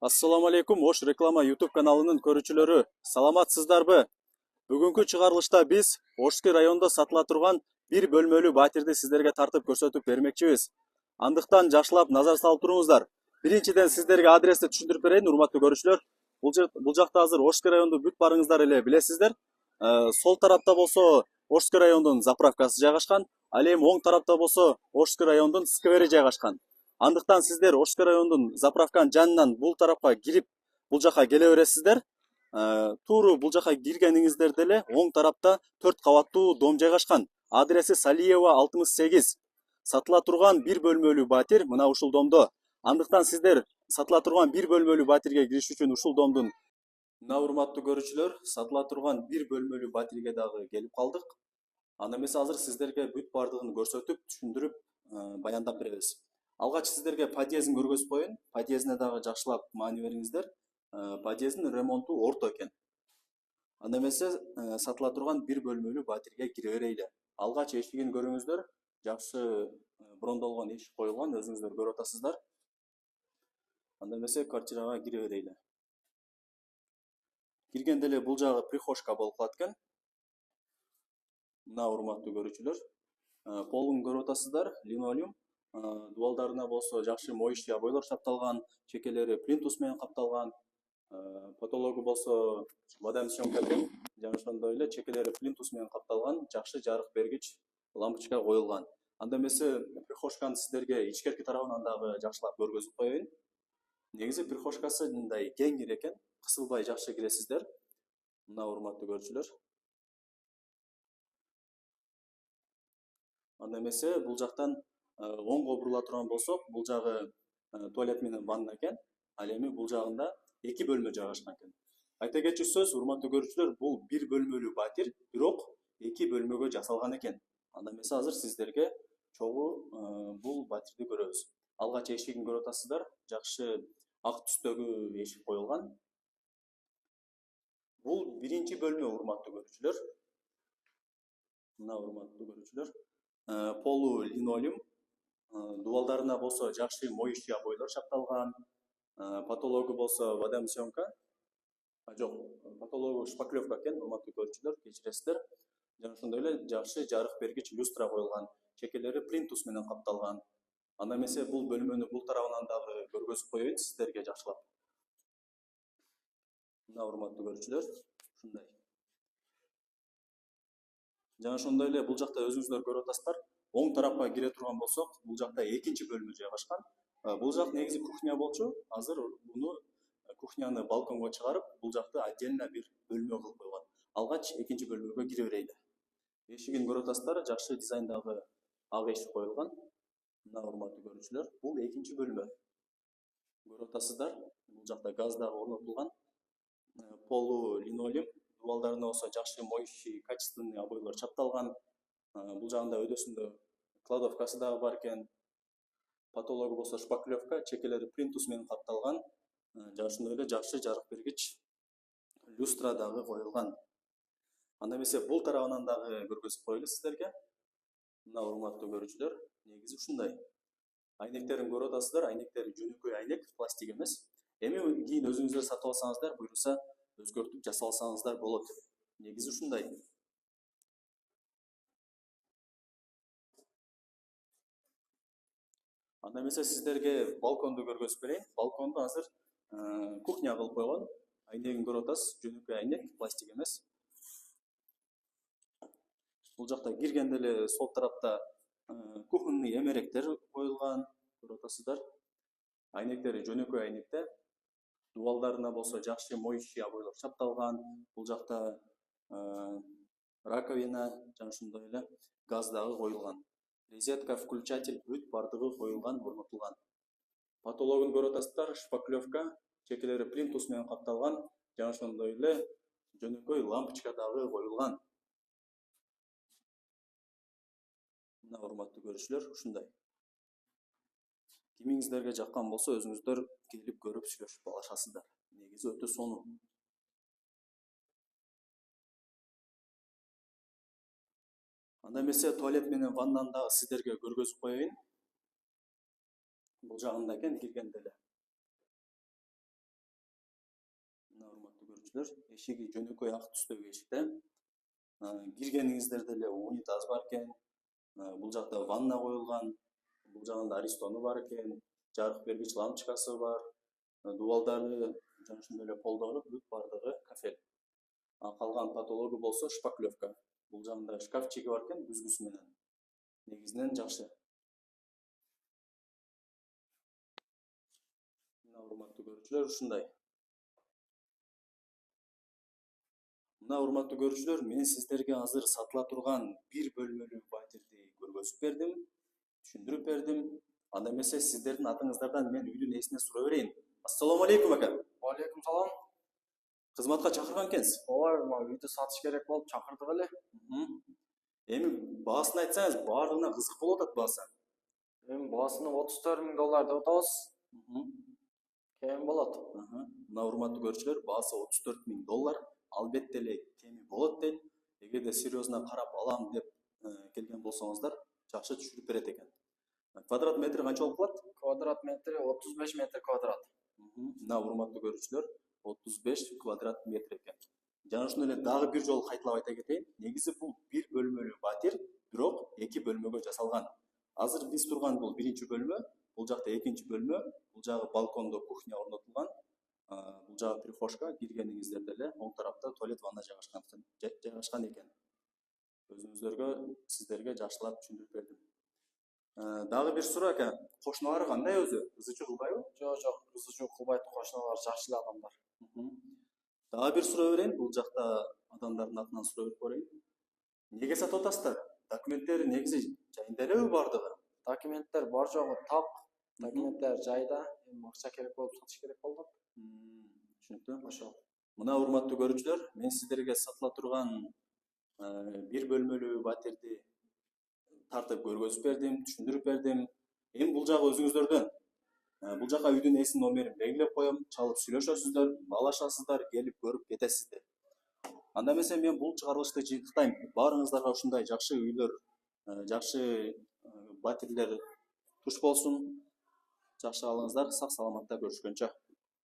Assalamu алейкум, Ош реклама YouTube каналынын көрүүчүлөрү. Саламатсыздарбы? Бүгүнкү чыгарылышта биз Ошский районунда сатыла турган бир бөлмөлүү батирди сиздерге тартып көрсөтүп бермекчибиз. Андыктан жакшылап назар салып туруңуздар. Биринчиден сиздерге адрести түшүндүрүп берейин, урматтуу көрүүчүлөр. Бул жакта азыр Ошский районунду бүт барыңыздар эле билесиздер. Сол тарапта болсо Ошский районунун заправкасы жайгашкан, ал эми оң тарапта болсо Ошский районунун сквери жайгашкан. Андыктан сиздер Ошский районунун заправканын жанынан бул тарапка кирип, бул жака келе бересиздер. Тууру бул жака киргениңиздерде эле оң тарапта 4 кабаттуу дом жайгашкан. Адреси Салиева 68. Сатыла турган бир бөлмөлүү батир мына ушул домдо. Андыктан сиздер сатыла турган бир бөлмөлүү батирге кириш үчүн ушул домдун мына урматтуу көрүүчүлөр, сатыла турган бир бөлмөлүү батирге дагы келип калдык. Анда эмесе азыр сиздерге бүт бардыгын көрсөтүп, түшүндүрүп, баяндап беребиз. Алгач сиздерге подъездин көргөзүп коеюн. Подъездине дагы жакшылап маани бериңиздер. Подъездин ремонту орто экен. Анда эмесе сатыла турган бир бөлмөлүү батирге кире берели. Алгач эшигин көрүңүздөр. Жакшы брондолгон эшик коюлган, өзүңүздөр көрүп атасыздар. Анда эмесе квартирага кире берели. Киргенде эле бул жагы прихожка болуп калат экен. Мына урматтуу көрүүчүлөр, полун көрүп атасыздар, линолеум. Дубалдарына болсо жакшы моющий обойлор чапталган, чекелери плинтус менен капталган. Потологу болсо вода съемка экен. Жана ошондой эле чекелери плинтус менен капталган, жакшы жарык бергич лампочка коюлган. Анда эмесе прихожканы сиздерге ичкерки тарабынан дагы жакшылап көргөзүп коеюн. Негизи прихожкасы мындай кең экен, кысылбай жакшы киресиздер. Мына урматтуу көрүүчүлөр. Анда эмесе бул жактан оңго бурула турган болсок, бул жагы туалет менен ванна экен. Ал эми бул жагында 2 бөлмө жайгашкан экен. Айта кетчү сөз, урматтуу көрүүчүлөр, бул бир бөлмөлүү батир, бирок 2 бөлмөгө жасалган экен. Анда эмесе азыр сиздерге чогуу бул батирди көрөбүз. Алгач эшигин көрүп атасыздар, жакшы ак түстөгү эшик коюлган. Бул биринчи бөлмө, урматтуу көрүүчүлөр. Мына урматтуу көрүүчүлөр, полу линолеум. Дубалдарына болсо жакшы моющий обойлор чапталган. Потологу болсо вода съемка. Жок, потологу шпаклевка экен, урматтуу көрүүчүлөр, кечиресиздер. Жана ошондой эле жакшы жарык бергич люстра коюлган. Чекелери плинтус менен капталган. Анда эмесе бул бөлмөнү бул тарабынан дагы көргөзүп коеюн сиздерге жакшылап. Мына урматтуу көрүүчүлөр, ушундай. Жана ошондой эле бул жакта өзүңүздөр көрүп атасыздар. Оң тарапка кире турган болсок, бул жакта экинчи бөлмө жайгашкан. Бул жак негизи кухня болчу. Азыр буну кухняны балконго чыгарып, бул жакты отдельно бир бөлмө кылып койгон. Алгач экинчи бөлмөгө кире берели. Эшигин көрүп атасыздар, жакшы дизайндагы ак эшик коюлган. Мына урматтуу көрүүчүлөр, бул экинчи бөлмө. Көрүп атасыздар, бул жакта газ дагы орнотулган. Полу линолеум, дубалдарына болсо жакшы моющий качественный обойлор чапталган. Бул жагында өдөсүндө кладовкасы дагы бар экен. Потологу болсо шпаклевка, чекелери плинтус менен капталган. Жана ошондой эле жакшы жарык бергич люстра дагы коюлган. Анда эмесе бул тарабынан дагы көргөзүп коелу сиздерге. Мына урматтуу көрүүчүлөр, негизи ушундай. Айнектерин көрүп атасыздар, айнектери жөнөкөй айнек, пластик эмес. Эми кийин өзүңүздөр сатып алсаңыздар, буйруса өзгөртүп жасап алсаңыздар болот. Негизи ушундай. Анда эмесе сиздерге балконду көргөзүп берейин. Балконду азыр кухня кылып койгон. Айнегин көрүп атасыз, жөнөкөй айнек, пластик эмес. Бул жакта киргенде эле сол тарапта кухонный эмеректер коюлган, көрүп атасыздар. Айнектери жөнөкөй айнекте. Дубалдарына болсо жакшы моющий обойлор чапталган. Бул жакта раковина, жана ошондой эле газ дагы коюлган. Розетка, включатель бүт бардыгы коюлган, орнотулган. Потологун көрүп атасыздар, шпаклевка, чекелери плинтус менен капталган, жана ошондой эле жөнөкөй лампочка дагы коюлган. Мына урматтуу көрүүчүлөр, ушундай. Кимиңиздерге жаккан болсо, өзүңүздөр келип көрүп сүйлөшүп алышасыздар. Негизи өтө сонун. Анда эмесе туалет менен ваннаны дагы сиздерге көргөзүп коеюн. Бул жагында экен киргенде эле. көрүүчүлөр. Эшиги жөнөкөй ак түстөгү эшикте. Киргениңиздерде эле унитаз бар экен. Бул жакта ванна коюлган. Бул жагында аристону бар экен. Жарык бергич лампочкасы бар. Дубалдары жана ошондой эле полдору бүт бардыгы кафель. Калган потологу болсо шпаклевка. Бул жагында шкафчиги бар экен бүзгүсү менен. Негизинен жакшы. Мына урматтуу көрүүчүлөр ушундай. Мына урматтуу көрүүчүлөр, мен сиздерге азыр сатыла турган бир бөлмөлүү батирди көргөзүп бердим, түшүндүрүп бердим. Анда эмесе сиздердин атыңыздардан мен үйдүн ээсине сурай берейин. Ассаламу алейкум ака. Алейкум салам. Кызматка чакырган экенсиз. Ооба, үйдү сатыш керек болуп чакырдык эле. Эми баасын айтсаңыз, баардыгына кызык болуп атат баасы. Эми баасыны $34.000 деп атабыз. Кем болот. Мына урматтуу көрүүчүлөр, баасы $34.000. Албетте эле кеми болот дейт. Эгерде серьезно карап алам деп келген болсоңуздар, жакшы түшүрүп берет экен. Квадрат метри канча болуп калат? Квадрат метри 35 метр квадрат. Мына урматтуу көрүүчүлөр, 35 квадрат метр экен. Жана ошондой эле дагы бир жолу кайталап айта кетейин. Негизи бул бир бөлмөлүү батир, бирок эки бөлмөгө жасалган. Азыр биз турган бул биринчи бөлмө, бул жакта экинчи бөлмө, бул жагы балкондо кухня орнотулган. Бул жагы прихожка, киргениңиздерде эле оң тарапта туалет, ванна жайгашкан экен. Өзүңүздөргө сиздерге жакшылап түшүндүрүп бердим. Дагы бир суроо ака, кошуналары кандай өзү? Ызы чуу кылбайбы? Жок, ызы чуу кылбайт, кошуналар жакшы эле адамдар. Дагы бир суроо берейин, бул жакта адамдардын атынан суроо берип коеюн. Неге сатып атасыздар? Документтери негизи жайында элеби бардыгы? Документтер бар жогу так. Документтер жайда, эми акча керек болуп сатыш керек болду. Түшүнүктүү. Ошол. Мына урматтуу көрүүчүлөр, мен сиздерге сатыла турган бир бөлмөлүү батирди тартып көргөзүп бердим, түшүндүрүп бердим. Эми бул жагы өзүңүздөрдөн. Бул жака үйдүн ээсинин номерин белгилеп коем, чалып сүйлөшөсүздөр, баалашасыздар, келип көрүп кетесиздер. Анда эмесе мен бул чыгарылышты жыйынтыктайм. Баарыңыздарга ушундай жакшы үйлөр, жакшы батирлер туш болсун. Жакшы калыңыздар, сак саламатта көрүшкөнчө.